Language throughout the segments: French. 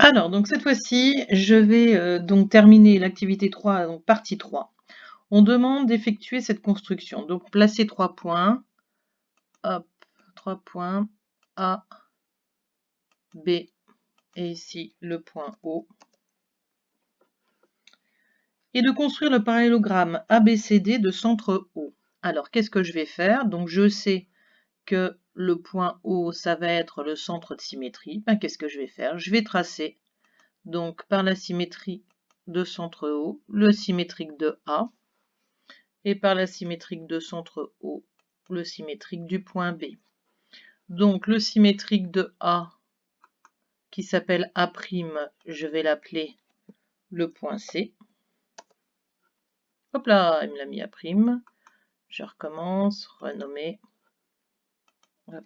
Alors, donc cette fois-ci, je vais donc terminer l'activité 3, donc partie 3. On demande d'effectuer cette construction. Donc, placer 3 points. Hop, 3 points. A, B, et ici le point O. Et de construire le parallélogramme ABCD de centre O. Alors, qu'est-ce que je vais faire? Donc, je sais que le point O, ça va être le centre de symétrie. Ben, qu'est-ce que je vais faire? Je vais tracer, donc, par la symétrie de centre O, le symétrique de A, et par la symétrique de centre O, le symétrique du point B. Donc, le symétrique de A, qui s'appelle A', je vais l'appeler le point C. Hop là, il me l'a mis A'. Je recommence, renommer. Hop.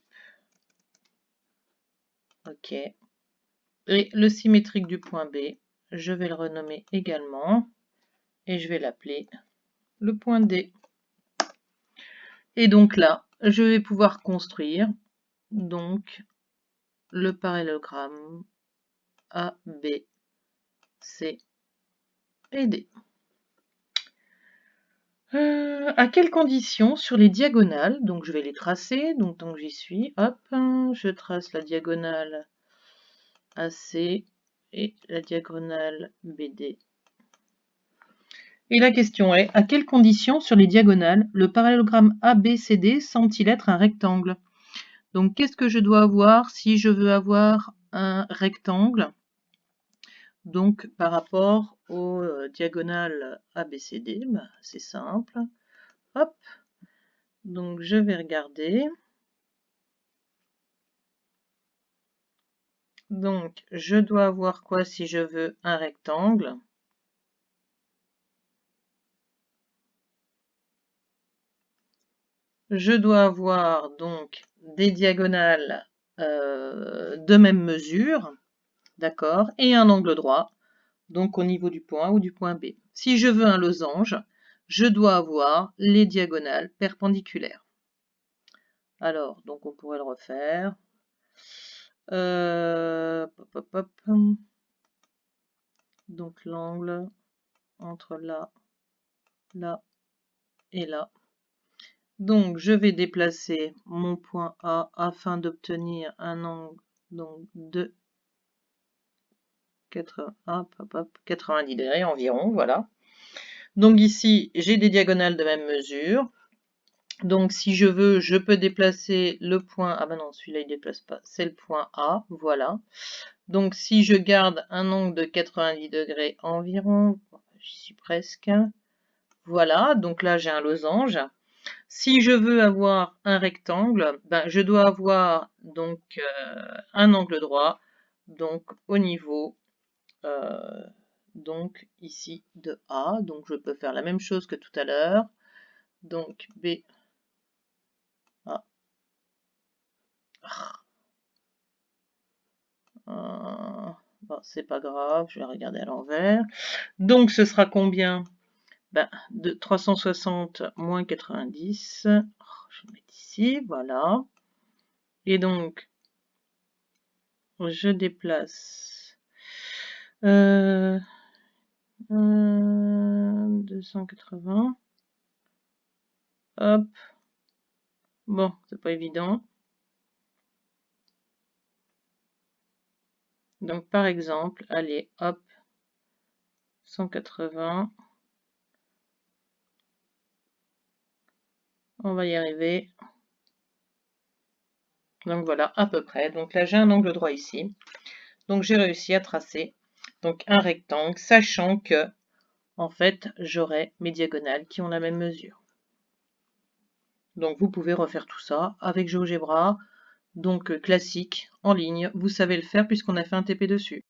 OK. Et le symétrique du point B, je vais le renommer également. Et je vais l'appeler le point D. Et donc là, je vais pouvoir construire donc le parallélogramme A, B, C et D. À quelles conditions sur les diagonales? Donc je vais les tracer, donc tant que j'y suis, hop, je trace la diagonale AC et la diagonale BD. Et la question est, à quelles conditions sur les diagonales le parallélogramme ABCD semble-t-il être un rectangle? Donc qu'est-ce que je dois avoir si je veux avoir un rectangle? Donc par rapport aux diagonales ABCD, bah, c'est simple. Hop, donc je vais regarder. Donc je dois avoir quoi si je veux un rectangle? Je dois avoir donc des diagonales de même mesure, d'accord, et un angle droit, donc au niveau du point A ou du point B. Si je veux un losange, je dois avoir les diagonales perpendiculaires. Alors, donc on pourrait le refaire. Hop, hop, hop. Donc l'angle entre là, là et là. Donc je vais déplacer mon point A afin d'obtenir un angle donc, de 90 degrés environ, voilà. Donc ici, j'ai des diagonales de même mesure. Donc si je veux, je peux déplacer le point... Ah ben non, celui-là il ne déplace pas, c'est le point A, voilà. Donc si je garde un angle de 90 degrés environ, j'y suis presque, voilà, donc là j'ai un losange. Si je veux avoir un rectangle, ben, je dois avoir donc un angle droit, donc au niveau donc ici de A, donc je peux faire la même chose que tout à l'heure, donc B, A, bon, c'est pas grave, je vais regarder à l'envers, donc ce sera combien? Ben, de 360 moins 90, je vais le mettre ici, voilà, et donc je déplace 280, hop, bon, c'est pas évident. Donc par exemple, allez, hop, 180, on va y arriver. Donc voilà, à peu près. Donc là, j'ai un angle droit ici. Donc j'ai réussi à tracer donc un rectangle, sachant que en fait, j'aurai mes diagonales qui ont la même mesure. Donc vous pouvez refaire tout ça avec GeoGebra, donc classique, en ligne. Vous savez le faire puisqu'on a fait un TP dessus.